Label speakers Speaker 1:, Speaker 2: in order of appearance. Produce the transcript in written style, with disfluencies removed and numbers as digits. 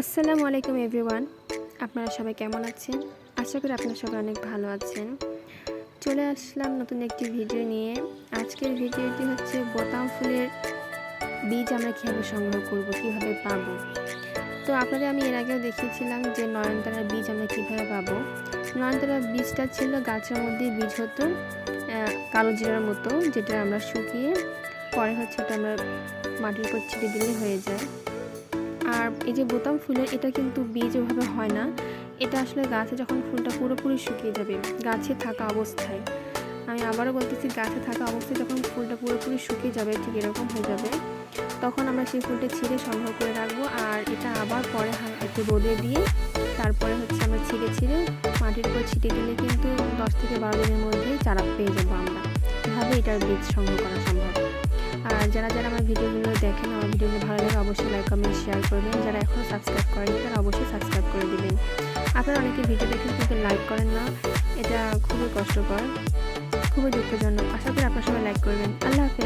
Speaker 1: আসসালামু আলাইকুম এভরিওয়ান, আপনারা সবাই কেমন আছেন? আশা করি আপনারা সবাই অনেক ভালো আছেন। চলে আসলাম নতুন একটি ভিডিও নিয়ে। আজকের ভিডিওটি হচ্ছে বোতাম ফুলের বীজ আমরা কীভাবে সংগ্রহ করব, কীভাবে পাবো। তো আপনাদের আমি এর আগেও দেখিয়েছিলাম যে নয়নতারার বীজ আমরা কীভাবে পাবো। নয়নতারার বীজটা ছিল গাছের মধ্যে বীজ হতো কালো জিরার মতো, যেটা আমরা শুকিয়ে পরে হচ্ছে ওটা আমরা মাটির উপর ছিটে দিলে হয়ে যায়। আর এই যে বোতাম ফুলের এটা কিন্তু বীজ ওভাবে হয় না, এটা আসলে গাছে যখন ফুলটা পুরোপুরি শুকিয়ে যাবে গাছে থাকা অবস্থায়, আমি আবারও বলতেছি গাছে থাকা অবস্থায় যখন ফুলটা পুরোপুরি শুকিয়ে যাবে ঠিক এরকম হয়ে যাবে, তখন আমরা সেই ফুলটা ছিঁড়ে সংগ্রহ করে রাখবো। আর এটা আবার পরে একটু রোদে দিয়ে তারপরে হচ্ছে আমরা ছিঁড়ে মাটির উপর ছিটে দিলে কিন্তু 10 থেকে 12 দিনের মধ্যেই চারা পেয়ে যাবো আমরা। এভাবে এটার বীজ সংগ্রহ করা সম্ভব। আর যারা আমার ভিডিওগুলো দেখেন, আমার ভিডিওগুলো ভালো লাগে অবশ্যই লাইক কমেন্ট শেয়ার করবেন। যারা এখনও সাবস্ক্রাইব করেনি তারা অবশ্যই সাবস্ক্রাইব করে দিবেন। আপনারা অনেকে ভিডিও দেখেন কিন্তু লাইক করেন না, এটা খুবই কষ্টকর, খুবই দুঃখজনক। আশা করি আপনারা সবাই লাইক করবেন। আল্লাহ হাফেজ।